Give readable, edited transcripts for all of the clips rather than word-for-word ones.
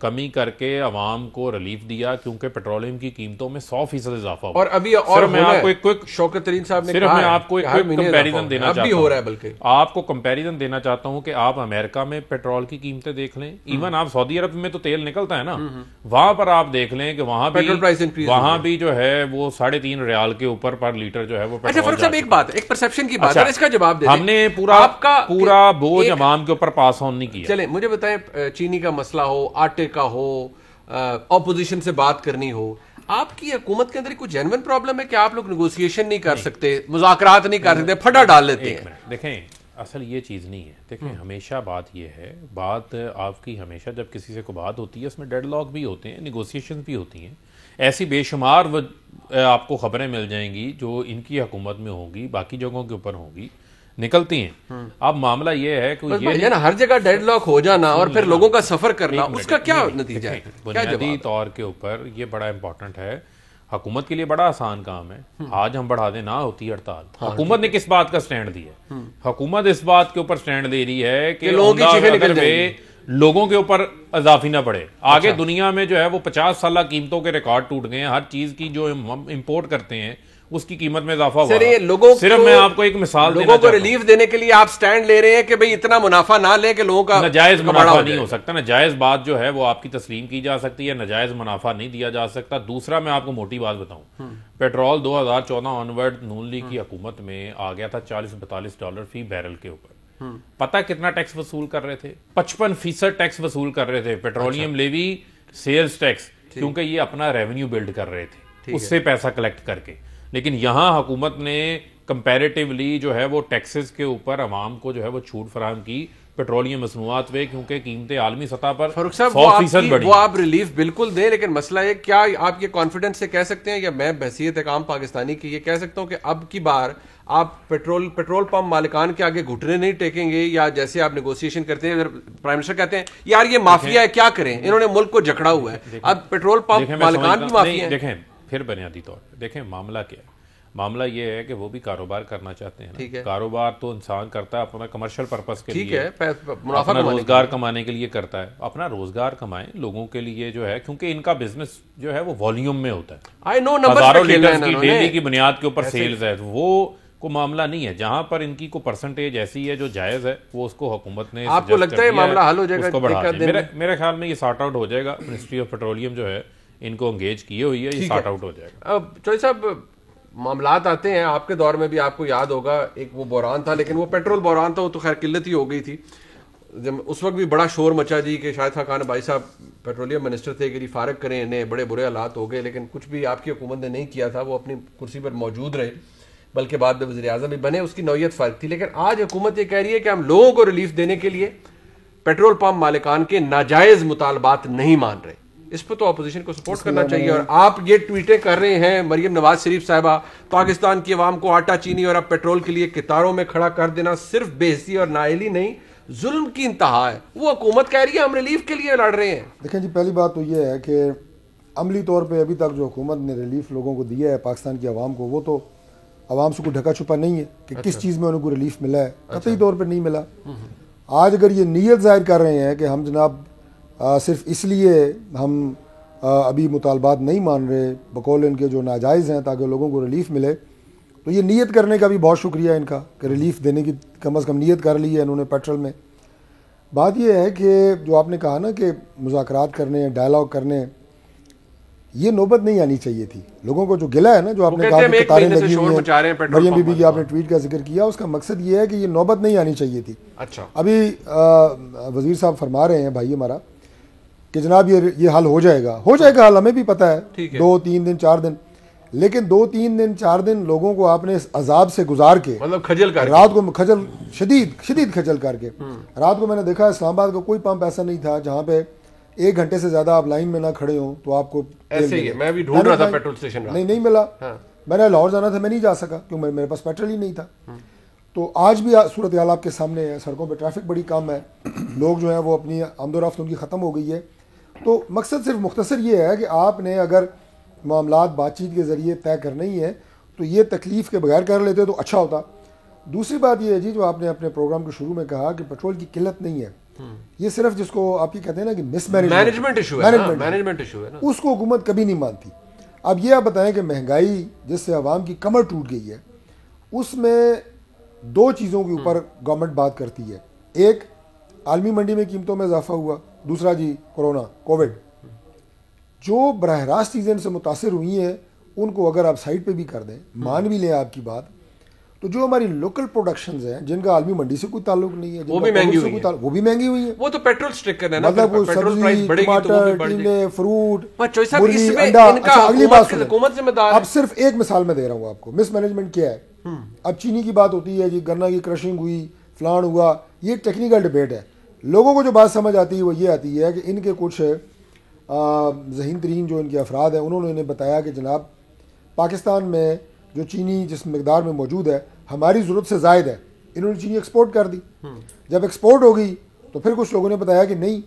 کمی کر کے عوام کو ریلیف دیا کیونکہ پیٹرولیم کی قیمتوں میں 100% اضافہ ہوا. اور ابھی اور میں آپ کو ایک شوکت ترین صاحب نے صرف میں آپ کو ایک کمپیریزن دینا چاہتا ہوں. ہو رہا ہے بلکہ آپ کو کمپیریزن دینا چاہتا ہوں کہ آپ امریکہ میں پیٹرول کی قیمتیں دیکھ لیں, ایون آپ سعودی عرب میں تو تیل نکلتا ہے نا, وہاں پر آپ دیکھ لیں کہ وہاں بھی جو ہے وہ 3.5 ریال کے اوپر پر لیٹر جو ہے وہ اچھا فاروق صاحب ایک بات, ایک پرسپشن کی بات ہے, اس کا جواب دیں. ہم نے پورا بوجھ عوام کے اوپر پاس آن نہیں کیا. چلیں مجھے بتائیں, چینی کا مسئلہ ہو, آٹے کا ہو, اپوزیشن سے بات کرنی ہو, آپ کی حکومت کے اندر کوئی جینوئن پرابلم ہے کہ آپ لوگ نیگوسیشن نہیں کر سکتے, مذاکرات نہیں کر سکتے, پھڈا ڈال لیتے ہیں؟ دیکھیں اصل یہ چیز نہیں ہے. دیکھیں ہمیشہ بات یہ ہے, بات آپ کی ہمیشہ جب کسی سے کوئی بات ہوتی ہے اس میں ڈیڈ لاک بھی ہوتے ہیں, نیگوسیشن بھی ہوتی ہیں, ایسی بے شمار آپ کو خبریں مل جائیں گی جو ان کی حکومت میں ہوں گی, باقی جگہوں کے اوپر ہوں گی, نکلتی ہیں. اب معاملہ یہ ہے کہ یہ نا ہر جگہ ڈیڈ لاک ہو جانا اور پھر لوگوں کا سفر کرنا, اس کا کیا نتیجہ ہے؟ بنیادی طور کے اوپر یہ بڑا امپورٹنٹ ہے. حکومت کے لیے بڑا آسان کام ہے, آج ہم بڑھا دیں نہ ہوتی ہڑتال. حکومت نے کس بات کا سٹینڈ دیا ہے؟ حکومت اس بات کے اوپر سٹینڈ دے رہی ہے کہ لوگوں کے اوپر اضافی نہ پڑے. آگے دنیا میں جو ہے وہ 50 سالہ قیمتوں کے ریکارڈ ٹوٹ گئے ہیں. ہر چیز کی جو ہم امپورٹ کرتے ہیں اس کی قیمت میں اضافہ ہوا. صرف میں آپ کو ایک مثال دینا لوگوں کو ریلیف دینے کے لیے آپ سٹینڈ لے رہے ہیں کہ بھئی اتنا منافع نہ لیں کہ لوگوں کا ناجائز منافع نہیں ہو سکتا. ناجائز بات جو ہے وہ آپ کی تسلیم کی جا سکتی ہے, ناجائز منافع نہیں دیا جا سکتا. دوسرا میں آپ کو موٹی بات بتاؤں, پیٹرول 2014 آنورڈ نون لیگ کی حکومت میں آ گیا تھا $40-42 فی بیرل کے اوپر. پتہ کتنا ٹیکس وصول کر رہے تھے؟ 55% ٹیکس وصول کر رہے تھے, پیٹرولیم لیوی, سیلز ٹیکس, کیونکہ یہ اپنا ریونیو بلڈ کر رہے تھے اس سے پیسہ کلیکٹ کر کے. لیکن یہاں حکومت نے کمپیریٹیولی جو ہے وہ ٹیکسز کے اوپر عوام کو جو ہے وہ چھوٹ فراہم کی پیٹرولیم مصنوعات پہ, کیونکہ قیمتیں عالمی سطح پر 100% بڑھی. وہ آپ ریلیف بالکل دیں, لیکن مسئلہ ہے کیا آپ یہ کانفیڈنس سے کہہ سکتے ہیں, یا میں بحیثیت ایک عام پاکستانی کی یہ کہہ سکتا ہوں کہ اب کی بار آپ پیٹرول پمپ مالکان کے آگے گھٹنے نہیں ٹیکیں گے, یا جیسے آپ نیگوسیشن کرتے ہیں, اگر پرائم منسٹر کہتے ہیں یار یہ مافیا ہے کیا کریں, انہوں نے ملک کو جکڑا ہوا ہے, اب پیٹرول پمپ مالکان بھی مافیا ہیں. دیکھیں پھر بنیادی طور پہ دیکھیں معاملہ کیا ہے. معاملہ یہ ہے کہ وہ بھی کاروبار کرنا چاہتے ہیں. کاروبار تو انسان کرتا ہے اپنا کمرشل پرپس کے لیے, اپنا روزگار کمانے کے لیے کرتا ہے. اپنا روزگار کمائیں لوگوں کے لیے جو ہے, کیونکہ ان کا بزنس جو ہے وہ والیوم میں ہوتا ہے, ہزاروں لیٹرز کی ڈیلی کی بنیاد کے اوپر سیلز ہے. وہ کو معاملہ نہیں ہے. جہاں پر ان کی کو پرسنٹیج ایسی ہے جو جائز ہے, وہ اس کو حکومت نے, آپ کو لگتا ہے معاملہ حل ہو جائے گا؟ میرے خیال میں یہ سارٹ آؤٹ ہو جائے گا. منسٹری آف پیٹرولیم جو ہے ان کو انگیج کیے ہوئی ہے, یہ سارٹ آؤٹ ہو جائے گا. اب چوہدری صاحب معاملات آتے ہیں, آپ کے دور میں بھی آپ کو یاد ہوگا ایک وہ بحران تھا, لیکن وہ پیٹرول بحران تھا, وہ تو خیر قلت ہی ہو گئی تھی. اس وقت بھی بڑا شور مچا جی کہ شاہد خاقان بھائی صاحب پیٹرولیم منسٹر تھے کہ فارغ کریں انہیں, بڑے برے حالات ہو گئے, لیکن کچھ بھی آپ کی حکومت نے نہیں کیا تھا. وہ اپنی کرسی پر موجود رہے, بلکہ بعد میں وزیر اعظم بھی بنے, اس کی نوعیت فرق تھی. لیکن آج حکومت یہ کہہ رہی ہے کہ ہم لوگوں کو ریلیف دینے کے لیے پیٹرول پمپ مالکان کے ناجائز مطالبات نہیں مان رہے. اس پہ تو اپوزیشن کو سپورٹ کرنا چاہیے. اور آپ یہ ٹویٹیں کر رہے ہیں, مریم نواز شریف صاحبہ, پاکستان کی عوام کو آٹا چینی اور اب پیٹرول کے لیے قطاروں میں کھڑا کر دینا صرف بے حسی اور نااہلی نہیں, ظلم کی انتہا ہے. وہ حکومت کہہ رہی ہے ہم ریلیف کے لیے لڑ رہے ہیں. دیکھیں جی, پہلی بات تو یہ ہے کہ عملی طور پہ ابھی تک جو حکومت نے ریلیف لوگوں کو دیا ہے پاکستان کی عوام کو, وہ تو عوام سے کوئی ڈھکا چھپا نہیں ہے کہ کس چیز میں انہوں کو ریلیف ملا ہے. قطعی طور پہ نہیں ملا. آج اگر یہ نیت ظاہر کر رہے ہیں کہ ہم جناب صرف اس لیے ہم ابھی مطالبات نہیں مان رہے بقول ان کے جو ناجائز ہیں تاکہ لوگوں کو ریلیف ملے, تو یہ نیت کرنے کا بھی بہت شکریہ ان کا کہ ریلیف دینے کی کم از کم نیت کر لی ہے انہوں نے پیٹرول میں. بات یہ ہے کہ جو آپ نے کہا نا کہ مذاکرات کرنے, ڈائلاگ کرنے, یہ نوبت نہیں آنی چاہیے تھی. لوگوں کو جو گلا ہے نا, جو آپ نے کہا کہ قطاریں لگی ہوئی ہیں, مریم بی بی کی آپ نے ٹویٹ کا ذکر کیا, اس کا مقصد یہ ہے کہ یہ نوبت نہیں آنی چاہیے تھی. اچھا ابھی وزیر صاحب فرما رہے ہیں بھائی ہمارا کہ جناب یہ حل ہو جائے گا حل, ہمیں بھی پتہ ہے 2-3 دن 4 دن, لیکن 2-3 دن 4 دن لوگوں کو آپ نے اس عذاب سے گزار کے, مطلب خجل کر رات کو خجل شدید خجل کر کے, رات کو میں نے دیکھا اسلام آباد کا کوئی پمپ ایسا نہیں تھا جہاں پہ 1 گھنٹے سے زیادہ آپ لائن میں نہ کھڑے ہوں تو آپ کو ایسے ہی. میں بھی ڈھونڈ رہا تھا پیٹرول اسٹیشن, نہیں ملا. میں نے لاہور جانا تھا, میں نہیں جا سکا کیونکہ میرے پاس پیٹرول ہی نہیں تھا. تو آج بھی صورتحال آپ کے سامنے ہے, سڑکوں پہ ٹریفک بڑی کم ہے, لوگ جو ہیں وہ اپنی آمد و رفت ان کی ختم ہو گئی ہے. تو مقصد صرف مختصر یہ ہے کہ آپ نے اگر معاملات بات چیت کے ذریعے طے کرنا ہی ہے تو یہ تکلیف کے بغیر کر لیتے تو اچھا ہوتا. دوسری بات یہ ہے جی, جو آپ نے اپنے پروگرام کے شروع میں کہا کہ پیٹرول کی قلت نہیں ہے, یہ صرف جس کو آپ کی کہتے ہیں نا کہ مس مینجمنٹ ایشو ہے نا، اس کو حکومت کبھی نہیں مانتی. اب یہ آپ بتائیں کہ مہنگائی جس سے عوام کی کمر ٹوٹ گئی ہے، اس میں دو چیزوں کے اوپر گورنمنٹ بات کرتی ہے. ایک عالمی منڈی میں قیمتوں میں اضافہ ہوا، دوسرا جی کورونا کووڈ. جو براہ راست چیزیں ان سے متاثر ہوئی ہیں ان کو اگر آپ سائڈ پہ بھی کر دیں، مان بھی لیں آپ کی بات، تو جو ہماری لوکل پروڈکشنز ہیں جن کا عالمی منڈی سے کوئی تعلق نہیں ہے، وہ بھی مہنگی ہوئی ہیں. وہ تو پیٹرول سٹرکر ہے نا، مطلب وہ سبزی، ٹماٹر، ٹینڈے، فروٹ، مرغی، انڈا. انڈا. اچھا اگلی بات حکومت ذمہ دار. اب صرف ایک مثال میں دے رہا ہوں آپ کو مس مینجمنٹ کیا ہے. اب چینی کی بات ہوتی ہے جی، گنا کی کرشنگ ہوئی، فلان ہوا، یہ ایک ٹیکنیکل ڈیبیٹ ہے. لوگوں کو جو بات سمجھ آتی ہے وہ یہ آتی ہے کہ ان کے کچھ ذہین ترین جو ان کے افراد ہیں انہوں نے انہیں بتایا کہ جناب پاکستان میں جو چینی جس مقدار میں موجود ہے ہماری ضرورت سے زائد ہے. انہوں نے چینی ایکسپورٹ کر دی. جب ایکسپورٹ ہو گئی تو پھر کچھ لوگوں نے بتایا کہ نہیں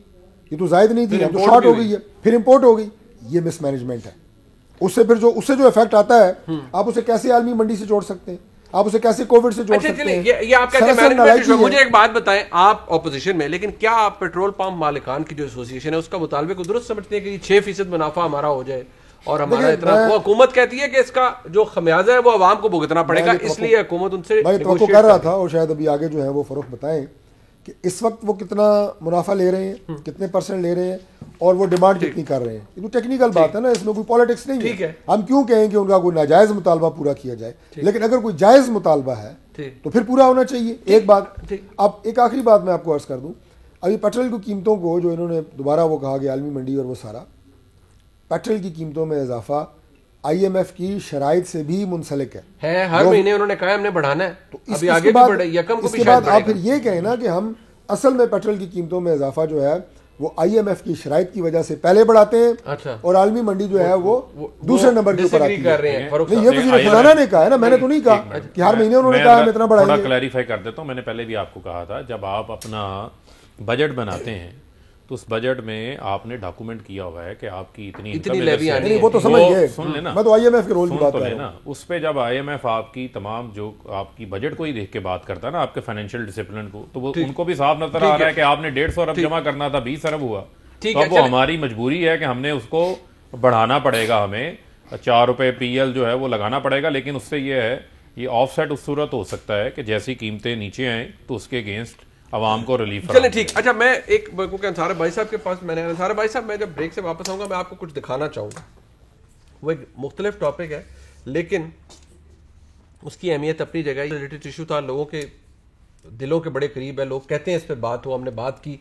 یہ تو زائد نہیں تھی، اب تو شارٹ ہو گئی ہے، پھر امپورٹ ہو گئی. یہ مس مینجمنٹ ہے. اس سے جو افیکٹ آتا ہے آپ اسے کیسے عالمی منڈی سے جوڑ سکتے ہیں، آپ اسے کیسے کووڈ سے جوڑ سکتے ہیں. یہ آپ کہتے ہیں مینجمنٹ. مجھے ایک بات بتائیں، آپ اپوزیشن میں، لیکن کیا آپ پیٹرول پمپ مالکان کی جو ایسوسیشن ہے اس کا مطالبے کو درست سمجھتے ہیں کہ 6% منافع ہمارا ہو جائے اور ہمارا اتنا؟ وہ حکومت کہتی ہے کہ اس کا جو خمیازہ ہے وہ عوام کو بھگتنا پڑے گا، اس لیے حکومت ان سے میں توقع کر رہا تھا اور شاید ابھی آگے جو ہے وہ فروخت بتائیں کہ اس وقت وہ کتنا منافع لے رہے ہیں، کتنے پرسنٹ لے رہے ہیں اور وہ ڈیمانڈ کتنی کر رہے ہیں. یہ تو ٹیکنیکل بات ہے نا، اس میں کوئی پالیٹکس نہیں ہے. ہم کیوں کہیں کہ ان کا کوئی ناجائز مطالبہ پورا کیا جائے، لیکن اگر کوئی جائز مطالبہ ہے تو پھر پورا ہونا چاہیے. ایک بات. اب ایک آخری بات میں آپ کو عرض کر دوں. ابھی پیٹرول کی قیمتوں کو جو انہوں نے دوبارہ وہ کہا کہ عالمی منڈی اور وہ سارا، پیٹرول کی قیمتوں میں اضافہ آئی ایم ایف کی شرائط سے بھی منسلک ہے. ہر مہینے انہوں نے کہا ہم نے بڑھانا ہے، تو ابھی آگے بھی بڑھے یا کم کو بھی. اس کے بعد آپ پھر یہ کہیں نا کہ ہم اصل میں پیٹرول کی قیمتوں میں اضافہ جو ہے وہ آئی ایم ایف کی شرائط کی وجہ سے پہلے بڑھاتے ہیں اور عالمی منڈی جو ہے وہ دوسرے نمبر کے اوپر آتی ہے. نہیں، یہ وزیر خزانہ نے کہا ہے نا، میں نے تو نہیں کہا کہ ہر مہینے انہوں نے کہا ہم اتنا بڑھائیں گے. تھوڑا کلیریفائی کر دیتا ہوں. میں نے پہلے بھی آپ کو کہا تھا جب آپ اپنا بجٹ بناتے ہیں تو اس بجٹ میں آپ نے ڈاکومنٹ کیا ہوا ہے کہ آپ کی اتنی لیوی آنی ہے. وہ تو سمجھ گئے، سن لینا، میں تو آئی ایم ایف کے رول کی بات کر رہا ہوں. اس پہ جب آئی ایم ایف آپ کی تمام جو آپ کی بجٹ کو ہی دیکھ کے بات کرتا ہے نا، آپ کے فائنینشیل ڈسپلن کو، تو وہ ان کو بھی صاف نظر آ رہا ہے کہ آپ نے 150 ارب جمع کرنا تھا، 20 ارب ہوا. تو اب وہ ہماری مجبوری ہے کہ ہم نے اس کو بڑھانا پڑے گا، ہمیں 4 روپے پی ایل جو ہے وہ لگانا پڑے گا. لیکن اس سے یہ ہے، یہ آف سیٹ اس صورت ہو سکتا ہے کہ جیسی قیمتیں نیچے آئیں تو اس کے اگینسٹ عوام کو ریلیف. چلیں ٹھیک. اچھا میں ایک انصار بھائی صاحب کے پاس، میں نے انصار بھائی صاحب میں جب بریک سے واپس آؤں گا میں آپ کو کچھ دکھانا چاہوں گا. وہ ایک مختلف ٹاپک ہے لیکن اس کی اہمیت اپنی جگہ. یہ ریلیٹڈ ایشو تھا، لوگوں کے دلوں کے بڑے قریب ہے، لوگ کہتے ہیں اس پہ بات ہو، ہم نے بات کی.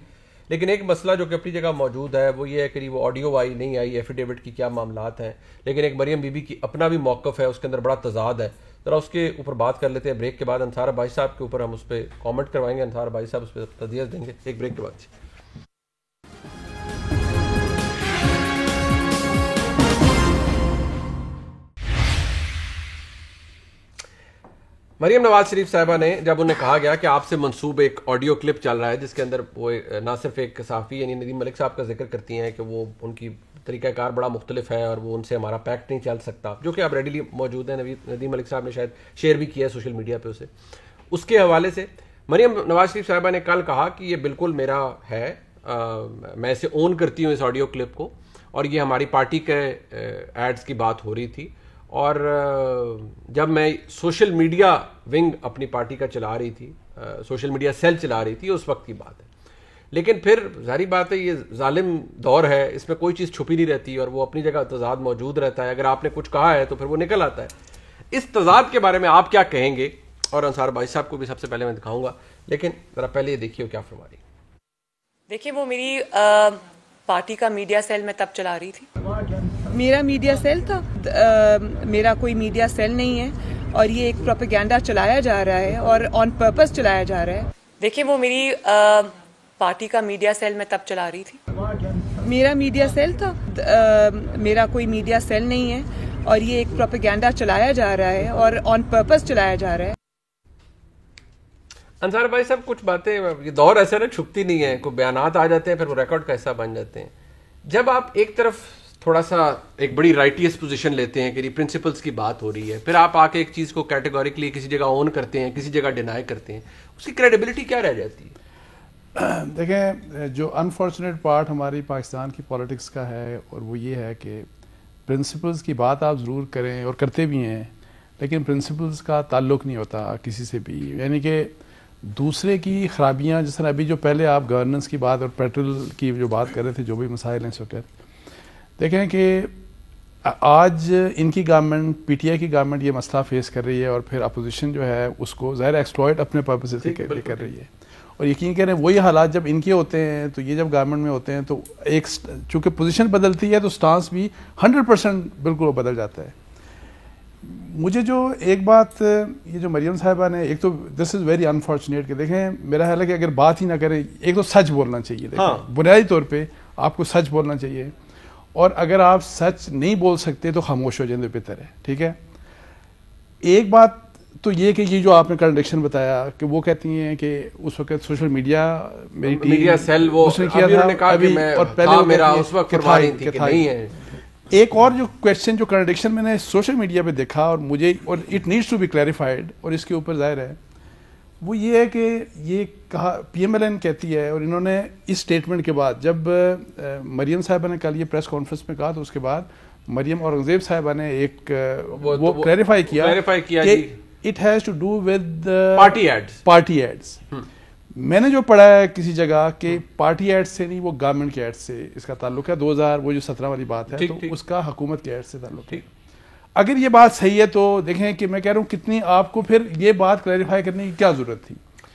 لیکن ایک مسئلہ جو کہ اپنی جگہ موجود ہے وہ یہ ہے کہ وہ آڈیو آئی نہیں آئی، ایفیڈیوٹ کی کیا معاملات ہیں، لیکن ایک مریم بی بی کی اپنا بھی موقف ہے، اس کے اندر بڑا تضاد ہے. ذرا اس کے اوپر بات کر لیتے ہیں بریک کے بعد. انصار بھائی صاحب کے اوپر ہم اس پہ کامنٹ کروائیں گے، انصار بھائی صاحب اس پہ تجزیہ دیں گے ایک بریک کے بعد. مریم نواز شریف صاحبہ نے جب انہیں کہا گیا کہ آپ سے منسوب ایک آڈیو کلپ چل رہا ہے جس کے اندر وہ نہ صرف ایک صحافی یعنی ندیم ملک صاحب کا ذکر کرتی ہیں کہ وہ ان کی طریقہ کار بڑا مختلف ہے اور وہ ان سے ہمارا پیکٹ نہیں چل سکتا، جو کہ اب ریڈیلی موجود ہے. ندیم ملک صاحب نے شاید شیئر بھی کیا ہے سوشل میڈیا پہ اسے. اس کے حوالے سے مریم نواز شریف صاحبہ نے کل کہا کہ یہ بالکل میرا ہے، میں اسے اون کرتی ہوں اس آڈیو کلپ کو، اور یہ ہماری پارٹی کے ایڈز کی بات ہو رہی تھی. اور جب میں سوشل میڈیا ونگ اپنی پارٹی کا چلا رہی تھی، سوشل میڈیا سیل چلا رہی تھی، اس وقت کی بات ہے. لیکن پھر ظاہری بات ہے یہ ظالم دور ہے، اس میں کوئی چیز چھپی نہیں رہتی اور وہ اپنی جگہ تضاد موجود رہتا ہے. اگر آپ نے کچھ کہا ہے تو پھر وہ نکل آتا ہے. اس تضاد کے بارے میں آپ کیا کہیں گے؟ اور انصار بھائی صاحب کو بھی سب سے پہلے میں دکھاؤں گا، لیکن ذرا پہلے یہ دیکھیے کیا فرما رہی. دیکھیے وہ میری پارٹی کا میڈیا سیل میں تب چلا رہی تھی. میرا میڈیا سیل تھا، میرا کوئی میڈیا سیل نہیں ہے اور یہ ایک پروپیگینڈا چلایا جا رہا ہے اور آن پرپز چلایا جا رہا ہے. دیکھیے وہ میری پارٹی کا میڈیا سیل میں تب چلا رہی تھی. میرا میڈیا سیل تھا، میرا کوئی میڈیا سیل نہیں ہے اور یہ ایک پروپیگینڈا چلایا جا رہا ہے اور آن پرپز چلایا جا رہا ہے. انصار بھائی صاحب کچھ باتیں یہ دور ایسا نا چھپتی نہیں ہے، کوئی بیانات آ جاتے ہیں پھر وہ ریکارڈ کا حصہ بن جاتے ہیں. جب آپ ایک طرف تھوڑا سا ایک بڑی رائٹیس پوزیشن لیتے ہیں کہ یہ پرنسپلز کی بات ہو رہی ہے، پھر آپ آ کے ایک چیز کو کیٹیگوریکلی کسی جگہ اون کرتے ہیں، کسی جگہ ڈینائی کرتے ہیں، اس کی کریڈیبلٹی کیا رہ جاتی ہے؟ دیکھیں جو انفارچونیٹ پارٹ ہماری پاکستان کی پالیٹکس کا ہے اور وہ یہ ہے کہ پرنسپلز کی بات آپ ضرور کریں اور کرتے بھی ہیں، لیکن پرنسپلز کا تعلق نہیں ہوتا کسی سے بھی، یعنی کہ دوسرے کی خرابیاں، جس طرح ابھی جو پہلے آپ گورننس کی بات اور پیٹرول کی جو بات کر رہے تھے، جو بھی مسائل ہیں اس وقت، دیکھیں کہ آج ان کی گورنمنٹ، پی ٹی آئی کی گورنمنٹ یہ مسئلہ فیس کر رہی ہے، اور پھر اپوزیشن جو ہے اس کو ظاہر ایکسپلائٹ اپنے پرپز سے کر رہی ہے، اور یقین کریں وہی حالات جب ان کے ہوتے ہیں تو یہ جب گورنمنٹ میں ہوتے ہیں تو ایک چونکہ پوزیشن بدلتی ہے تو سٹانس بھی 100% بالکل بدل جاتا ہے۔ مجھے جو ایک بات یہ جو مریم صاحبہ نے، ایک تو دس از ویری انفارچونیٹ کہ دیکھیں میرا خیال ہے کہ اگر بات ہی نہ کریں، ایک تو سچ بولنا چاہیے، دیکھیں بنیادی طور پہ آپ کو سچ بولنا چاہیے، اور اگر آپ سچ نہیں بول سکتے تو خاموش ہو جائیں تو بہتر ہے، ٹھیک ہے۔ ایک بات تو یہ کہ یہ جو آپ نے کنٹرڈکشن بتایا کہ وہ کہتی ہیں کہ اس وقت سوشل میڈیا میری ٹیم میڈیا سیل وہ اس نے کیا تھا ابھی، اور پہلے میرا اس وقت فرما رہی تھی کہ نہیں ہے۔ ایک اور جو کویسچن جو کنٹرڈکشن میں نے سوشل میڈیا پہ دیکھا اور مجھے، اور it needs to be clarified, اور اس کے اوپر ظاہر ہے وہ یہ ہے کہ یہ کہا پی ایم ایل این کہتی ہے، اور انہوں نے اس سٹیٹمنٹ کے بعد جب مریم صاحبہ نے کل یہ پریس کانفرنس میں کہا تو اس کے بعد مریم اورنگزیب صاحبہ نے ایک وہ کلیریفائی کیا کہ it has to do with party aides. میں نے جو پڑھا ہے کسی جگہ کہ پارٹی ایڈ سے نہیں، وہ گورنمنٹ کے ایڈ سے اس کا تعلق ہے، 2000 وہ جو 17 والی بات ہے تو اس کا حکومت کے ایڈ سے تعلق ہے۔ اگر یہ بات صحیح ہے تو دیکھیں کہ میں کہہ رہا ہوں کتنی آپ کو پھر یہ بات کلیریفائی کرنے کی کیا ضرورت تھی؟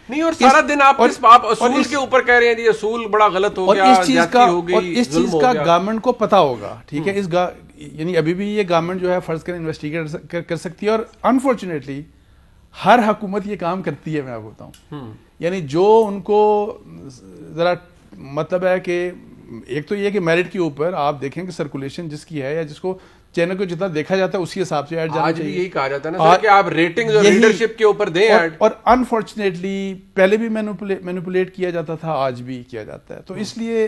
نہیں، اور سارا دن آپ اصول کے اوپر کہہ رہے ہیں، یہ اصول بڑا غلط ہو گیا، اور اس چیز کا گورنمنٹ کو پتا ہوگا، ٹھیک ہے، یعنی ابھی بھی یہ گورنمنٹ جو ہے فرض کریں انویسٹیگیٹ کر سکتی ہے، اور انفارچونیٹلی ہر حکومت یہ کام کرتی ہے، میں آپ کو بتاؤں، یعنی جو ان کو ذرا مطلب ہے کہ ایک تو یہ کہ میرٹ کے اوپر آپ دیکھیں کہ سرکولیشن جس کی ہے یا جس کو چینل کو جتنا دیکھا جاتا ہے اسی حساب سے ایڈ جانا چاہیے۔ آج بھی یہی کہا جاتا ہے نا کہ آپ ریٹنگ اور لیڈرشپ کے اوپر دیں ایڈ، اور انفارچونیٹلی پہلے بھی مینیپولیٹ کیا جاتا تھا، آج بھی کیا جاتا ہے۔ تو اس لیے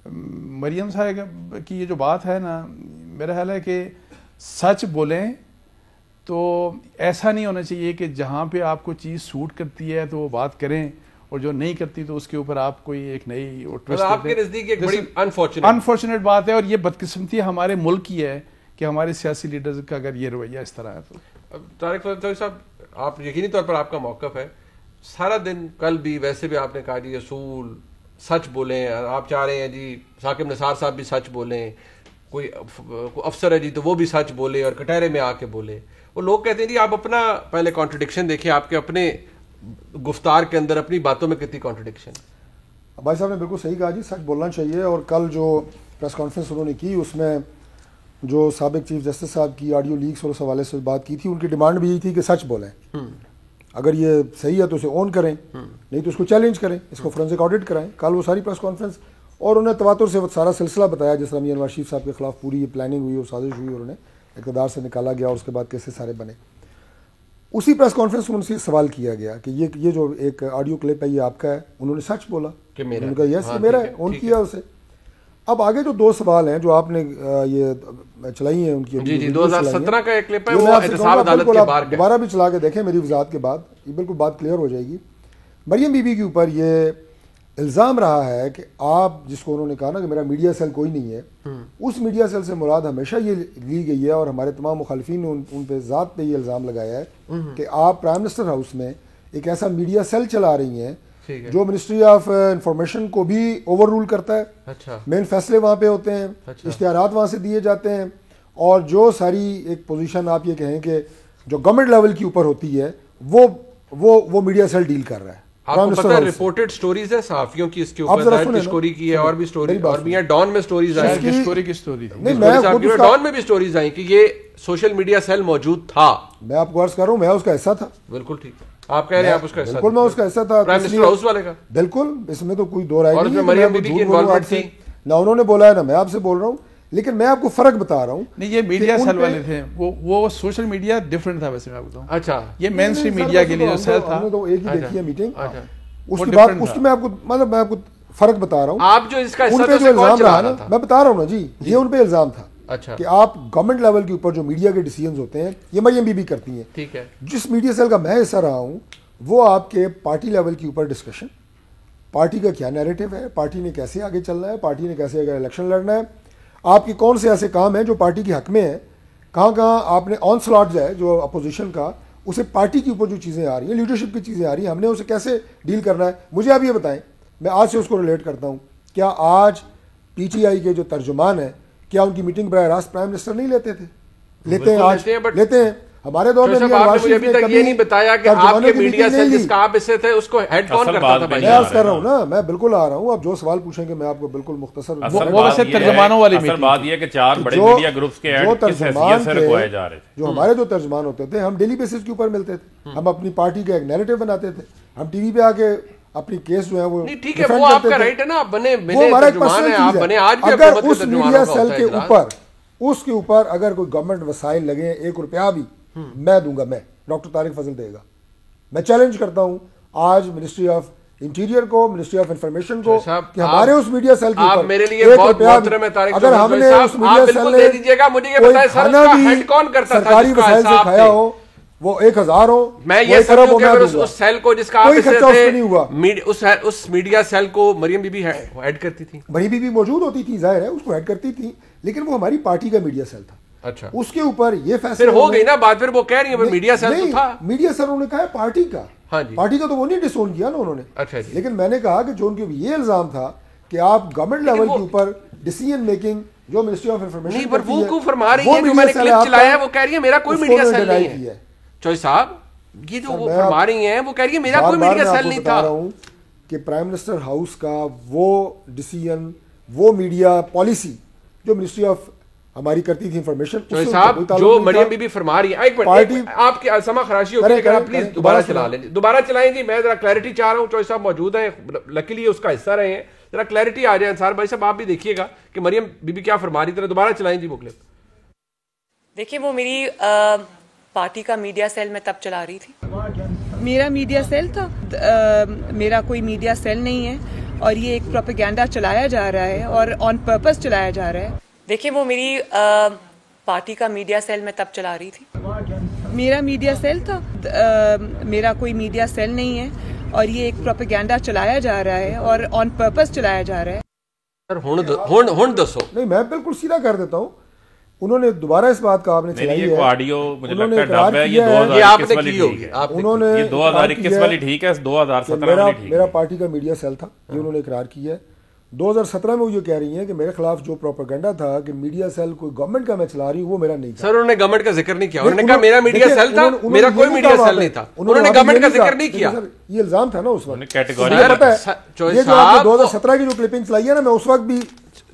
مریم صاحب کی یہ جو بات ہے نا، میرا خیال ہے کہ سچ بولیں تو ایسا نہیں ہونا چاہیے کہ جہاں پہ آپ کو چیز سوٹ کرتی ہے تو وہ بات کریں، اور جو نہیں کرتی تو اس کے اوپر آپ کوئی ایک نئی آپ کے نزدیک ایک بڑی انفارچونیٹ بات ہے، اور یہ بدقسمتی ہمارے ملک کی ہے کہ ہمارے سیاسی لیڈرز کا اگر یہ رویہ اس طرح ہے تو۔ طارق فضل صاحب، آپ یقینی طور پر آپ کا موقف ہے، سارا دن کل بھی ویسے بھی آپ نے کہا جی اصول سچ بولیں، آپ چاہ رہے ہیں جی ثاقب نثار صاحب بھی سچ بولیں، کوئی افسر ہے جی تو وہ بھی سچ بولے اور کٹہرے میں آ کے بولے۔ وہ لوگ کہتے ہیں جی آپ اپنا پہلے کانٹرڈکشن دیکھیں، آپ کے اپنے گفتار کے اندر اپنی باتوں میں کتنی کانٹرڈکشن۔ بھائی صاحب نے بالکل صحیح کہا جی، سچ بولنا چاہیے، اور کل جو پریس کانفرنس انہوں نے کی اس میں جو سابق چیف جسٹس صاحب کی آڈیو لیکس اور اس حوالے سے بات کی تھی، ان کی ڈیمانڈ بھی یہی تھی کہ سچ بولیں، اگر یہ صحیح ہے تو اسے اون کریں، نہیں تو اس کو چیلنج کریں، اس کو فورنزک آڈٹ کرائیں۔ کل وہ ساری پریس کانفرنس، اور انہوں نے تواتر سے سارا سلسلہ بتایا، جس طرح میاں نواز شریف صاحب کے خلاف پوری یہ پلاننگ ہوئی اور سازش ہوئی اور انہیں اقتدار سے نکالا گیا، اور اس کے بعد کیسے سارے بنے۔ اسی پریس کانفرنس میں ان سے سوال کیا گیا کہ یہ جو ایک آڈیو کلپ ہے یہ آپ کا ہے؟ انہوں نے سچ بولا، انہوں نے کہا یس یہ میرا ہے، آن کیا اسے۔ اب آگے جو دو سوال ہیں جو آپ نے یہ چلائی ہیں ان کی، جی 2017 کا ایک کلپ ہے، وہ احتساب عدالت کے بار دوبارہ بھی چلا کے دیکھیں میری وضاحت کے بعد، یہ بالکل بات کلیئر ہو جائے گی۔ مریم بی بی کے اوپر یہ الزام رہا ہے کہ آپ جس کو انہوں نے کہا نا کہ میرا میڈیا سیل کوئی نہیں ہے، اس میڈیا سیل سے مراد ہمیشہ یہ لی گئی ہے، اور ہمارے تمام مخالفین نے ان پہ ذات پہ یہ الزام لگایا ہے کہ آپ پرائم منسٹر ہاؤس میں ایک ایسا میڈیا سیل چلا رہی ہیں جو منسٹری آف انفارمیشن کو بھی اوور رول کرتا ہے، مین فیصلے وہاں پہ ہوتے ہیں، اشتہارات وہاں سے دیے جاتے ہیں، اور جو ساری ایک پوزیشن آپ یہ کہیں کہ جو گورنمنٹ لیول کی اوپر ہوتی ہے وہ میڈیا سیل ڈیل کر رہا ہے۔ آپ کو پتہ ہے رپورٹڈ سٹوریز ہیں صحافیوں کی اس کے اوپر، زاہد کشکوری کی ہے اور بھی سٹوری، اور بھی یہاں ڈان میں سٹوریز آئی، کشکوری کی سٹوری ڈان میں بھی سٹوریز آئیں کہ یہ سوشل میڈیا سیل موجود تھا۔ میں آپ کو عرض کر رہا ہوں میں اس کا حصہ تھا۔ بالکل ٹھیک ہے، آپ کہہ رہے ہیں آپ اس کا حصہ، بالکل میں اس کا حصہ تھا، پرائم منسٹر ہاؤس والے کا، بالکل اس میں تو کوئی دو رائے نہیں۔ اور اس میں مریم بی بی کی انوالومنٹ تھی، نہ انہوں نے بولا ہے نہ میں آپ سے بول رہا ہوں، لیکن میں آپ کو فرق بتا رہا ہوں۔ نہیں یہ میڈیا سیل والے تھے، وہ سوشل میڈیا ڈفرنٹ تھا، ویسے میں آپ بتاؤں۔ اچھا، یہ مین اسٹریم میڈیا کے لیے جو سیل تھا، ہم نے تو ایک ہی دیکھی ہے میٹنگ، اس کی بات اس میں آپ کو مطلب میں آپ کو فرق بتا رہا ہوں۔ آپ جو اس کا ان پہ جو الزام رہا نا، میں بتا رہا ہوں نا جی، یہ ان پہ الزام تھا کہ آپ گورنمنٹ لیول کے اوپر جو میڈیا کے ڈیسیژنز ہوتے ہیں یہ مریم بی بی کرتی ہیں، ٹھیک ہے۔ جس میڈیا سیل کا میں حصہ رہا ہوں وہ آپ کے پارٹی لیول کے اوپر ڈسکشن پارٹی کا کیا نیریٹو ہے, پارٹی نے کیسے آگے چلنا ہے, پارٹی نے کیسے آگے الیکشن لڑنا ہے, آپ کی کون سے ایسے کام ہیں جو پارٹی کے حق میں ہیں, کہاں کہاں آپ نے آن سلاٹ جو ہے جو اپوزیشن کا اسے پارٹی کے اوپر جو چیزیں آ رہی ہیں, لیڈرشپ کی چیزیں آ رہی ہیں, ہم نے اسے کیسے ڈیل کرنا ہے. مجھے آپ یہ بتائیں, میں آج سے اس کو ریلیٹ کرتا ہوں, کیا آج پی ٹی آئی کے جو ترجمان ہیں کیا ان کی میٹنگ براہ راست پرائم منسٹر نہیں لیتے تھے؟ لیتے ہیں, آج لیتے ہیں. ہمارے دور میں ابھی تک یہ نہیں بتایا کہ آپ کے میڈیا سیل جس کا آپ حصے تھے اس کو ہیڈ کون کرتا تھا. میں عرض کر رہا ہوں نا, میں بالکل آ رہا ہوں, آپ جو سوال پوچھیں گے میں آپ کو بالکل مختصر. وہ ویسے ترجمانوں والی میٹنگ, بات یہ ہے کہ 4 بڑے میڈیا گروپس کے ایڈ کس حیثیت سے رکھوائے جا رہے تھے. جو ہمارے جو ترجمان ہوتے تھے ہم ڈیلی بیسس کے اوپر ملتے تھے, ہم اپنی پارٹی کا ایک نیریٹو بناتے تھے, ہم ٹی وی پہ آ کے اپنی کیس جو ہے وہ ٹھیک ہے, وہ آپ کا رائٹ ہے نا, آپ بنے ترجمان ہیں, آپ بنے آج بھی اگر اس میڈیا سیل کے اوپر اس کے اوپر اگر کوئی گورنمنٹ وسائل لگے 1 روپیہ بھی میں دوں گا, میں ڈاکٹر طارق فضل دے گا. میں چیلنج کرتا ہوں آج منسٹری آف انٹیریئر کو, منسٹری آف انفارمیشن کو, کہ ہمارے اس میڈیا سیل کے اوپر میرے لیے بہت محترم ہے طارق, اگر ہم نے اس میڈیا سیل دے دیجیے گا مجھے یہ بتائیں سر اس کا ہیڈ کون کرتا تھا سرکاری وسائل سے کھایا ہو, وہ 1000 ہو, میں یہ سمجھوں کہ اگر اس سیل کو جس کا آپ حصے تھے اس میڈیا سیل کو مریم بی بی ہیڈ کرتی تھی. مریم بی بی موجود ہوتی تھی, ظاہر ہے اس کو ہیڈ کرتی تھی, لیکن وہ ہماری پارٹی کا میڈیا سیل تھا. اچھا, اس کے اوپر یہ فیصلہ پھر ہو گئی نا بات, پھر وہ کہہ رہی ہیں میڈیا سیل تو تھا. میڈیا سیل انہوں نے کہا ہے پارٹی کا, ہاں جی, پارٹی کا تو وہ نہیں ڈسون کیا نا انہوں نے. اچھا جی, لیکن میں نے کہا کہ جو ان کے یہ الزام تھا کہ آپ گورنمنٹ لیول کے اوپر ڈیسیژن میکنگ جو منسٹری آف انفارمیشن نہیں, پر وہ کو فرما رہی ہیں جو میں نے کلپ چلایا ہے, وہ کہہ رہی ہے میرا کوئی میڈیا سیل نہیں ہے. چوئی صاحب یہ جو وہ فرما رہی ہیں وہ کہہ رہی ہے میرا کوئی میڈیا سیل نہیں تھا. کہ پرائم منسٹر ہاؤس کا وہ ڈیسیژن, وہ میڈیا پالیسی جو منسٹری آف ہماری کرتی تھی انفارمیشن, صاحب جو مریم بی بی فرما رہی ہے, ایک منٹ آپ کی سما خراشی ہوگی لیکن آپ پلیز دوبارہ چلا لیں, دوبارہ چلائیں جی, میں ذرا کلیئرٹی چاہ رہا ہوں. چوئی صاحب موجود ہیں, لکیلی اس کا حصہ رہے ہیں, ذرا کلیئرٹی آ جائے. انصار بھائی صاحب آپ بھی دیکھیے گا کہ مریم بی بی کیا فرما رہی, ذرا دوبارہ چلائیں جی وہ کلپ. دیکھیے وہ میری پارٹی کا میڈیا سیل میں تب چلا رہی تھی. میرا میڈیا سیل تھا, میرا کوئی میڈیا سیل نہیں ہے, اور یہ ایک پروپیگینڈا چلایا جا رہا ہے اور آن پرپس چلایا جا رہا ہے. دیکھیے وہ میری پارٹی کا میڈیا سیل میں تب چلا رہی تھی. میرا میڈیا سیل تھا, میرا کوئی میڈیا سیل نہیں ہے, اور یہ ایک پروپیگینڈا چلایا جا رہا ہے اور آن پرپس چلایا جا رہا ہے. ہن دسو. نہیں میں بالکل سیدھا کر دیتا ہوں, انہوں نے دوبارہ اس بات کا آپ نے چلائی ہے, آڈیو مجھے لگتا ہے ڈب ہے, یہ 2021 والی ٹھیک ہے, انہوں نے یہ 2021 والی ٹھیک ہے, 2017 والی ٹھیک ہے. میرا پارٹی کا میڈیا سیل تھا, یہ انہوں نے اقرار کیا ہے. 2017 میں وہ یہ کہہ رہی ہیں کہ میرے خلاف جو پروپیگنڈا تھا کہ میڈیا سیل کوئی گورنمنٹ کا میں چلا رہی ہوں, وہ میرا نہیں تھا. سر انہوں نے گورنمنٹ کا ذکر نہیں کیا, انہوں نے کہا میرا میڈیا سیل تھا, میرا کوئی میڈیا سیل نہیں تھا, انہوں نے گورنمنٹ کا ذکر نہیں کیا. یہ الزام تھا نا اس وقت, کیٹیگوری پتہ ہے یہ جو آپ نے 2017 کی جو کلپنگ چلائی ہے نا, میں اس وقت بھی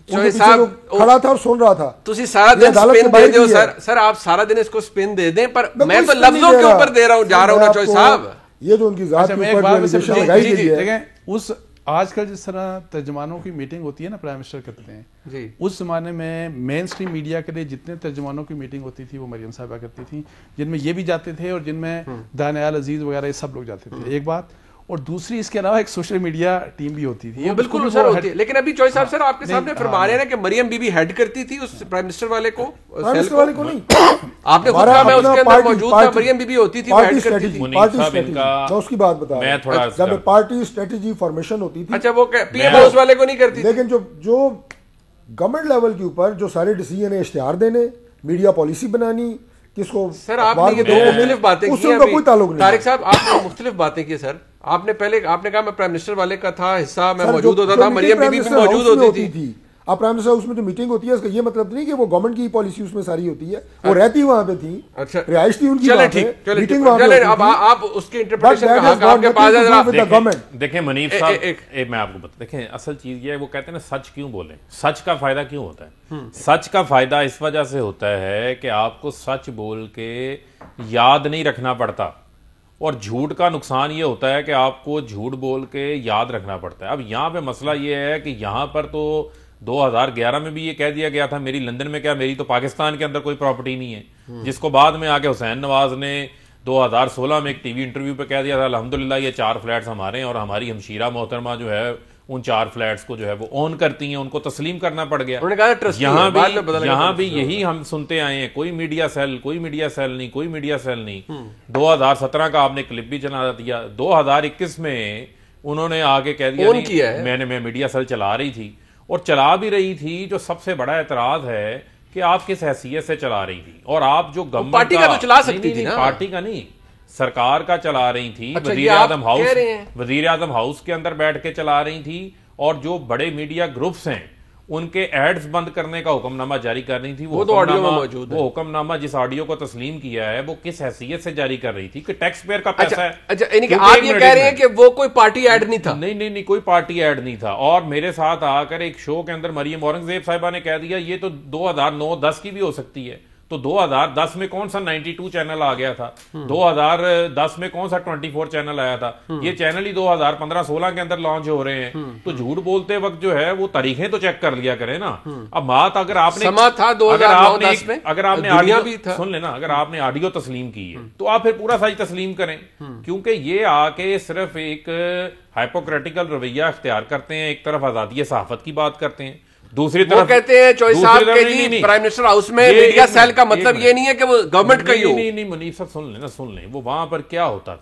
کھڑا تھا اور سن رہا تھا. تسی سارا دن سپن دے دیو سر, آپ سارا دن اس کو سپن دے دیں, پر میں تو لفظوں کے اوپر دے رہا ہوں, جا رہا ہوں نا چوئی صاحب. یہ جو ان کی ذات کے اوپر جو الزام لگائی گئی ہے, اس آج کل جس طرح ترجمانوں کی میٹنگ ہوتی ہے نا پرائم منسٹر کرتے ہیں, اس زمانے میں مین اسٹریم میڈیا کے لیے جتنے ترجمانوں کی میٹنگ ہوتی تھی وہ مریم صاحبہ کرتی تھی, جن میں یہ بھی جاتے تھے اور جن میں دانیال عزیز وغیرہ یہ سب لوگ جاتے تھے. ایک بات, اور دوسری اس کے علاوہ ایک سوشل میڈیا ٹیم بھی ہوتی تھی. بالکل سر ہوتی ہے, لیکن ابھی چوئی صاحب سر آپ کے سامنے فرما رہے ہیں کہ مریم بی بی ہیڈ کرتی تھی اس پرائم منسٹر والے کو, نہیں آپ نے خود کہا میں اس کے اندر موجود تھا, مریم بی بی ہوتی تھی, پارٹی اسٹریٹجی, میں اس کی بات بتا رہا ہوں, جب پارٹی اسٹریٹجی فارمیشن ہوتی تھی. اچھا, وہ پی ایم ہاؤس والے کو نہیں کرتی, لیکن جو گورنمنٹ لیول کے اوپر جو سارے ڈیسیژن ہیں, اشتہار دینے, میڈیا پالیسی بنانی, کس کو سر آپ نے یہ دو مختلف باتیں کی ہیں, کوئی تعلق نہیں. طارق صاحب آپ نے مختلف باتیں کی سر, آپ نے پہلے آپ نے کہا میں پرائم منسٹر والے کا تھا حصہ, میں موجود ہوتا تھا, مریم بی بی بھی موجود ہوتی تھی. اب پرائم منسٹر ہاؤس میں جو میٹنگ ہوتی ہے اس کا یہ مطلب نہیں کہ وہ گورنمنٹ کی پالیسی اس میں ساری ہوتی ہے, وہ رہتی وہاں پہ تھی, رہائش تھی ان کی, میٹنگ وہاں پہ. اب آپ اس کے انٹرپریٹیشن کا حق آپ کے پاس ہے. دیکھیں منیف صاحب, میں آپ کو بتا, دیکھیں اصل چیز یہ ہے, وہ کہتے ہیں نا سچ کیوں بولیں, سچ کا فائدہ کیوں ہوتا ہے. سچ کا فائدہ اس وجہ سے ہوتا ہے کہ آپ کو سچ بول کے یاد نہیں رکھنا پڑتا, اور جھوٹ کا نقصان یہ ہوتا ہے کہ آپ کو جھوٹ بول کے یاد رکھنا پڑتا ہے. اب یہاں پہ مسئلہ یہ ہے کہ یہاں پر تو 2011 میں بھی یہ کہہ دیا گیا تھا, میری لندن میں کیا, میری تو پاکستان کے اندر کوئی پراپرٹی نہیں ہے, جس کو بعد میں آ کے حسین نواز نے 2016 میں ایک ٹی وی انٹرویو پہ کہہ دیا تھا الحمدللہ یہ 4 فلیٹس ہمارے ہیں, اور ہماری ہمشیرہ محترمہ جو ہے ان 4 فلیٹس کو جو ہے وہ اون کرتی ہیں, ان کو تسلیم کرنا پڑ گیا. یہاں بھی یہی ہم سنتے آئے ہیں, کوئی میڈیا سیل, کوئی میڈیا سیل نہیں, کوئی میڈیا سیل نہیں. 2017 کا آپ نے کلپ بھی چلا دیا, 2021 میں انہوں نے آ کے کہہ دیا نہیں میں میڈیا سیل چلا رہی تھی، اور چلا بھی رہی تھی. جو سب سے بڑا اعتراض ہے کہ آپ کس حیثیت سے چلا رہی تھی، اور آپ جو گورنمنٹ پارٹی کا تو چلا سکتی تھی، پارٹی کا نہیں سرکار کا چلا رہی تھی. وزیر اعظم ہاؤس کے اندر بیٹھ کے چلا رہی تھی، اور جو بڑے میڈیا گروپس ہیں ان کے ایڈز بند کرنے کا حکم نامہ جاری کر رہی تھی. وہ حکم نامہ جس آڈیو کو تسلیم کیا ہے وہ کس حیثیت سے جاری کر رہی تھی کہ ٹیکس پیئر کا پیسہ ہے. اچھا یعنی کہ آپ یہ کہہ رہے ہیں کہ وہ کوئی پارٹی ایڈ نہیں تھا؟ نہیں کوئی پارٹی ایڈ نہیں تھا. اور میرے ساتھ آ کر ایک شو کے اندر مریم اورنگزیب صاحبہ نے کہہ دیا یہ تو 2009-10 کی بھی ہو سکتی ہے. تو 2010 میں کون سا 92 چینل آ گیا تھا، 2010 میں کون سا 24 چینل آیا تھا، یہ چینل ہی 2015-16 کے اندر لانچ ہو رہے ہیں. تو جھوٹ بولتے وقت جو ہے وہ تاریخیں تو چیک کر لیا کریں نا. اب بات اگر آپ نے سن لینا، اگر آپ نے آڈیو تسلیم کی ہے تو آپ پھر پورا سچ تسلیم کریں، کیونکہ یہ آ کے صرف ایک ہائپوکریٹیکل رویہ اختیار کرتے ہیں. ایک طرف آزادی صحافت کی بات کرتے ہیں، دوسری طرف کہتے ہیں چوئی صاحب کہ جی پرائم منسٹر ہاؤس میں میڈیا سیل کا مطلب یہ نہیں ہے کہ وہ گورنمنٹ کا ہی ہو. نہیں منیف صاحب سن لیں وہ وہاں پر کیا ہوتا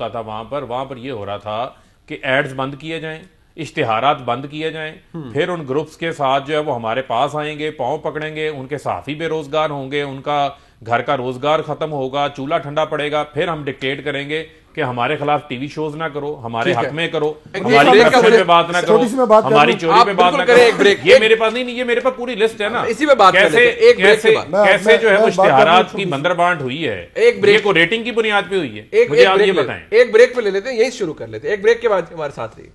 تھا وہاں پر یہ ہو رہا تھا کہ ایڈز بند کیے جائیں، اشتہارات بند کیے جائیں، پھر ان گروپس کے ساتھ جو ہے وہ ہمارے پاس آئیں گے، پاؤں پکڑیں گے، ان کے صحافی بے روزگار ہوں گے، ان کا گھر کا روزگار ختم ہوگا، چولہا ٹھنڈا پڑے گا، پھر ہم ڈکٹیٹ کریں گے کہ ہمارے خلاف ٹی وی شوز نہ کرو، ہمارے حق میں کرو، ہماری کرپشن پہ بات نہ کرو، ہماری چوری پہ بات نہ کرو. یہ میرے پاس نہیں، یہ میرے پاس پوری لسٹ ہے نا. اسی پہ بات کیسے جو ہے وہ اشتہارات کی بندر بانٹ ہوئی ہے، یہ کو ریٹنگ کی بنیاد پہ ہوئی ہے. مجھے آپ یہ بتائیں. ایک بریک پہ لے لیتے ہیں، یہی شروع کر لیتے ہیں. ایک بریک کے بعد ہمارے ساتھ رہیے.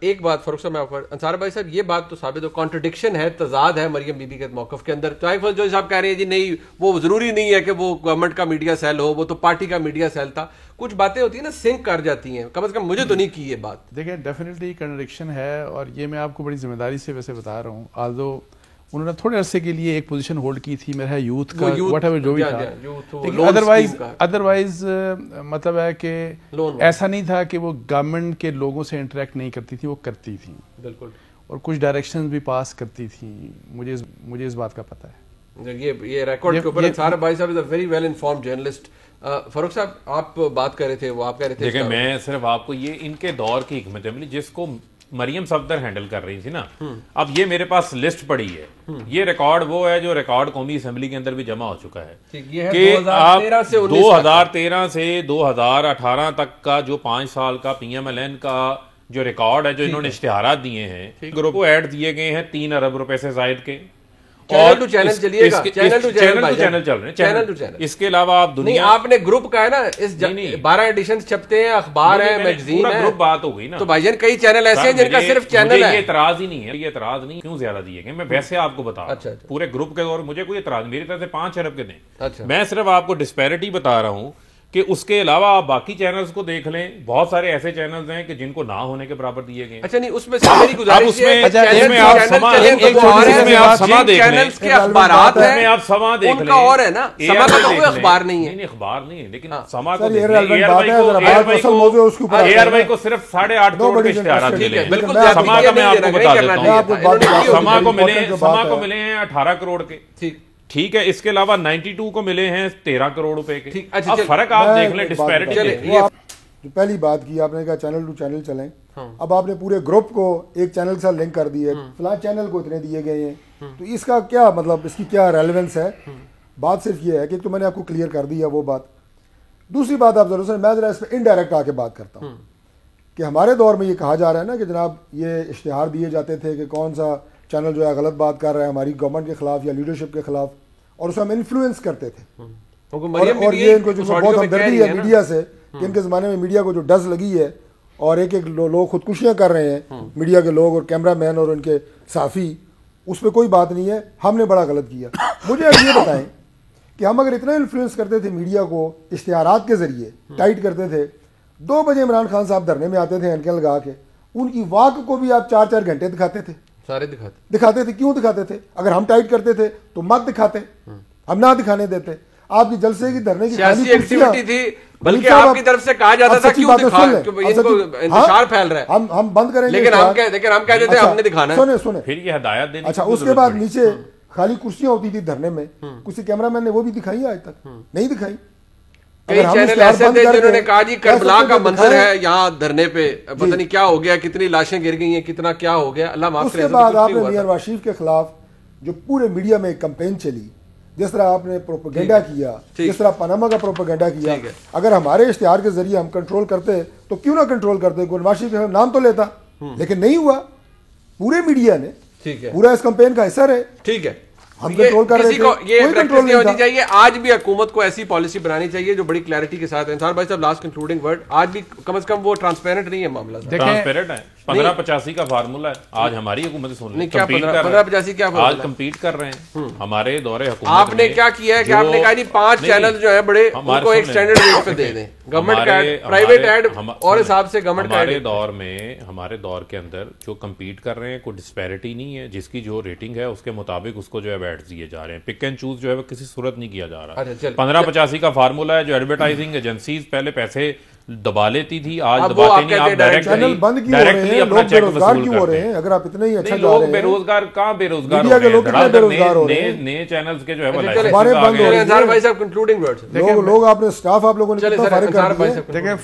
ایک بات فاروق صاحب انصار بھائی صاحب، یہ بات تو ثابت ہو کانٹرڈکشن ہے، تضاد ہے مریم بی بی کے موقف کے اندر. جو صاحب کہہ رہے ہیں جی نہیں وہ ضروری نہیں ہے کہ وہ گورنمنٹ کا میڈیا سیل ہو، وہ تو پارٹی کا میڈیا سیل تھا. کچھ باتیں ہوتی ہیں نا سنک کر جاتی ہیں، کم از کم مجھے تو نہیں کی یہ بات. دیکھیں ڈیفینیٹلی کنٹرڈکشن ہے، اور یہ میں آپ کو بڑی ذمہ داری سے ویسے بتا رہا ہوں. آلدو انہوں نے تھوڑے عرصے کے لیے ایک پوزیشن ہولڈ کی تھی، میرا یوتھ کا واٹ ایور جو بھی تھا، لیکن ادروائز مطلب ہے کہ ایسا نہیں تھا کہ وہ گورنمنٹ کے لوگوں سے انٹریکٹ نہیں کرتی تھی، وہ کرتی تھیں بالکل، اور کچھ ڈائریکشن بھی پاس کرتی تھیں. مجھے اس بات کا پتہ ہے. یہ ریکارڈ کے اوپر انصار بھائی صاحب is a very well informed journalist. Farooq صاحب آپ بات کر رہے تھے، وہ آپ کہہ رہے تھے. دیکھیں میں صرف آپ کو یہ ان کے دور کی حکمت عملی جس کو مریم صفدر ہینڈل کر رہی تھی نا، اب یہ میرے پاس لسٹ پڑی ہے. یہ ریکارڈ وہ ہے جو ریکارڈ قومی اسمبلی کے اندر بھی جمع ہو چکا ہے کہ آپ 2013 سے 2018 تک کا جو 5 سال کا پی ایم ایل این کا جو ریکارڈ ہے، جو انہوں نے اشتہارات دیے ہیں، گروپ کو ایڈ دیے گئے ہیں 3 ارب روپے سے زائد کے. چینل چل رہے ہیں. اس کے علاوہ آپ دنیا آپ نے گروپ کا ہے نا، اس 12 ایڈیشن چھپتے ہیں، اخبار ہے، میگزین ہے، گروپ بات ہو گئی نا. تو بھائی جان کئی چینل ایسے ہیں جن کا صرف چینل ہے. یہ اعتراض ہی نہیں ہے، یہ اعتراض نہیں کیوں زیادہ دیے گئے. میں ویسے آپ کو بتا رہا ہوں پورے گروپ کے دور مجھے کوئی اعتراض، میری طرف سے 5 ارب کے دیں. میں صرف آپ کو ڈسپیرٹی بتا رہا ہوں کہ اس کے علاوہ آپ باقی چینلز کو دیکھ لیں، بہت سارے ایسے چینلز ہیں کہ جن کو نہ ہونے کے برابر دیے گئے. اچھا نہیں، اس میں سے میری گزارش ہے آپ سما دیکھ لیں، کے اخبارات ہیں، آپ سما دیکھ لیں، ان کا اور ہے نا، سما کا تو کوئی اخبار نہیں ہے. نہیں اخبار نہیں ہے، لیکن سما کو ایئر وائی کو صرف 8.5 کروڑ کے اشتہارات ملے. سما کا میں آپ کو بتا دیتا ہوں، سما کو ملے ہیں 18 کروڑ کے. ٹھیک ہے، اس کے علاوہ 92 کو ملے ہیں 13 کروڑ روپے کے. اب فرق آپ دیکھ لیں، ڈسپیرٹی. جو پہلی بات کی آپ نے کہا چینل ٹو چینل چلیں، اب آپ نے پورے گروپ کو ایک چینل کے ساتھ لنک کر دی ہے، فلاں چینل کو اتنے دیے گئے ہیں، تو اس کا کیا مطلب، اس کی کیا ریلیونس ہے؟ بات صرف یہ ہے کہ تو میں نے آپ کو کلیئر کر دی ہے وہ بات. دوسری بات آپ ضرور میں ذرا اس پہ انڈائریکٹ آ کے بات کرتا ہوں کہ ہمارے دور میں یہ کہا جا رہا ہے نا کہ جناب یہ اشتہار دیے جاتے تھے کہ کون سا چینل جو ہے غلط بات کر رہا ہے ہماری گورنمنٹ کے خلاف یا لیڈرشپ کے خلاف، اور اسے ہم انفلوئنس کرتے تھے. اور یہ ان کو جو بہت ہمدردی ہے میڈیا سے کہ ان کے زمانے میں میڈیا کو جو ڈز لگی ہے اور ایک لوگ خودکشیاں کر رہے ہیں، میڈیا کے لوگ اور کیمرہ مین اور ان کے صحافی، اس پہ کوئی بات نہیں ہے. ہم نے بڑا غلط کیا. مجھے اب یہ بتائیں کہ ہم اگر اتنا انفلوئنس کرتے تھے میڈیا کو اشتہارات کے ذریعے، ٹائٹ کرتے تھے، 2 بجے عمران خان صاحب دھرنے میں آتے تھے اینکیں لگا کے، ان کی واک کو بھی آپ 4-4 گھنٹے دکھاتے تھے. سارے دکھاتے تھے. کیوں دکھاتے تھے؟ اگر ہم ٹائٹ کرتے تھے تو مت دکھاتے، ہم نہ دکھانے دیتے. آپ کی جلسے کی دھرنے کی سیاسی ایکٹیویٹی تھی، بلکہ آپ کی طرف سے کہا جاتا تھا کیوں انتشار پھیل رہا ہے، ہم بند کریں گے، لیکن ہم کہتے تھے ہم نے دکھانا ہے. سنیں پھر یہ ہدایت دینی. اچھا اس کے بعد نیچے خالی کرسیاں ہوتی تھی دھرنے میں, کسی کیمرہ مین نے وہ بھی دکھائی آج تک نہیں دکھائی. کئی چینل ایسے تھے جنہوں نے کہا جی کربلا کا منظر ہے یہاں دھرنے پہ, پتہ نہیں کیا ہو گیا, کتنی لاشیں گر گئی ہیں, کتنا کیا ہو گیا, اللہ معاف کرے. اس کے بعد آپ نے میاں نواز شریف کے خلاف جو پورے میڈیا میں ایک کمپین چلی, جس طرح آپ نے پروپیگنڈا کیا, جس طرح پاناما کا پروپیگنڈا کیا, اگر ہمارے اشتہار کے ذریعے ہم کنٹرول کرتے تو کیوں نہ کنٹرول کرتے, نواز شریف کا نام تو لیتا, لیکن نہیں ہوا. پورے میڈیا نے پورا اس کمپین کا حصہ رہے. ٹھیک ہے, ہم کنٹرول کر رہے تھے, یہ پریکٹس نہیں ہونی چاہیے. آج بھی حکومت کو ایسی پالیسی بنانی چاہیے جو بڑی کلیئرٹی کے ساتھ ہے. انصار بھائی صاحب لاسٹ کنکلوڈنگ ورڈ, آج بھی کم از کم وہ ٹرانسپیرنٹ نہیں ہے معاملہ. ٹرانسپیرنٹ ہے, 1585 کا فارمولا ہے. آج ہماری حکومت سن رہی ہے 1585 کیا آج کمپیٹ کر رہے ہیں. ہمارے دور حکومت آپ نے کیا کیا ہے کہ آپ نے کہا جی 5 چینل جو ہیں بڑے ان کو ایک سٹینڈرڈ ریٹ پہ دے دیں, گورنمنٹ کا ایڈ, پرائیویٹ ایڈ اور حساب سے گورنمنٹ کا ایڈ. ہمارے دور کے اندر جو کمپیٹ کر رہے ہیں کوئی ڈسپیرٹی نہیں ہے, جس کی جو ریٹنگ ہے اس کے مطابق اس کو جو ہے بیٹھ دیے جا رہے ہیں. پک اینڈ چوز جو ہے وہ کسی صورت نہیں کیا جا رہا. 1585 کا فارمولا ہے جو ایڈورٹائزنگ ایجنسیز پہلے پیسے دبا لیتی تھی, آج دباتے نہیں. آپ ڈائریکٹلی اپنا چیک وصول کرتے ہیں. اگر آپ اتنا ہی اچھا لوگ بے روزگار کہاں بے روزگار ہو رہے ہیں, نئے چینلز کے جو ہے لوگ آپ نے سٹاف آپ لوگوں نے دیکھیں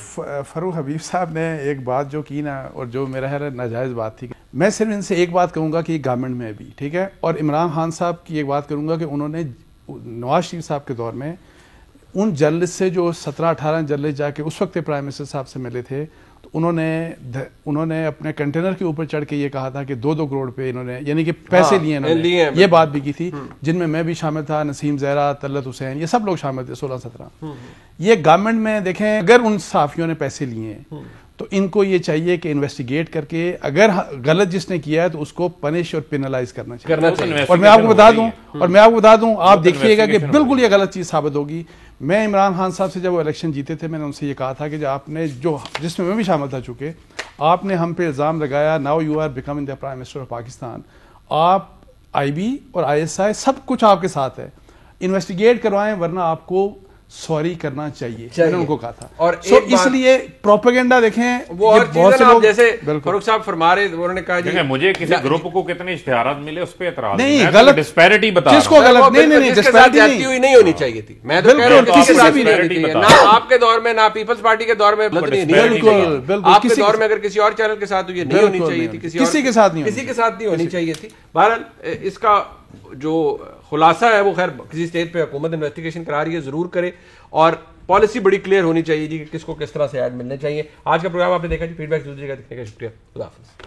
فاروق حبیب صاحب نے ایک بات جو کی نا, اور جو میرا ہے ناجائز بات تھی, میں صرف ان سے ایک بات کہوں گا کہ یہ گورنمنٹ میں بھی ٹھیک ہے, اور عمران خان صاحب کی ایک بات کروں گا کہ انہوں نے نواز شریف صاحب کے دور میں ان جرنلسٹ سے جو 17-18 جرنلسٹ جا کے اس وقت پرائم منسٹر صاحب سے ملے تھے, تو انہوں نے اپنے کنٹینر کے اوپر چڑھ کے یہ کہا تھا کہ 2-2 کروڑ پہ انہوں نے یعنی کہ پیسے لیے انہوں نے, یہ بات بھی کی تھی, جن میں بھی شامل تھا, نسیم زہرا, طلعت حسین, یہ سب لوگ شامل تھے 16-17. یہ گورنمنٹ میں دیکھیں اگر ان صحافیوں نے پیسے لیے ہیں تو ان کو یہ چاہیے کہ انویسٹیگیٹ کر کے اگر غلط جس نے کیا ہے تو اس کو پنش اور پینلائز کرنا چاہیے. اور میں آپ کو بتا دوں آپ دیکھیے گا کہ بالکل یہ غلط چیز ثابت ہوگی. میں عمران خان صاحب سے جب وہ الیکشن جیتے تھے, میں نے ان سے یہ کہا تھا کہ جو آپ نے جس میں بھی شامل تھا, چونکہ آپ نے ہم پہ الزام لگایا, now you are becoming the prime minister of Pakistan, آپ آئی بی اور ISI سب کچھ آپ کے ساتھ ہے, انویسٹیگیٹ کروائیں ورنہ آپ کو سوری کرنا چاہیے, میں نے ان کو کہا تھا. اور اس لیے پروپیگنڈا دیکھیں وہ بہت سے لوگ جیسے فاروق صاحب فرما رہے, انہوں نے کہا جی مجھے کسی گروپ کو کتنے اشتہارات ملے اس پہ اعتراض نہیں, غلط ڈسپیرٹی بتا جس کو غلط نہیں ڈسپیرٹی نہیں ہونی چاہیے تھی. میں تو کہہ رہا ہوں نہ آپ کے دور میں نہ پیپلز پارٹی کے دور میں آپ کے دور میں اگر کسی اور چینل کے ساتھ یہ نہیں ہونی چاہیے تھی, کسی کے ساتھ نہیں ہونی چاہیے تھی. بہرحال اس کا جو خلاصہ ہے وہ خیر کسی سٹیج پہ حکومت انویسٹیگیشن کرا رہی ہے, ضرور کرے, اور پالیسی بڑی کلیئر ہونی چاہیے جی کہ کس کو کس طرح سے ایڈ ملنے چاہیے. آج کا پروگرام آپ نے دیکھا جی, فیڈ بیک ضرور دیجیے گا. دیکھنے کا شکریہ, خدا حافظ.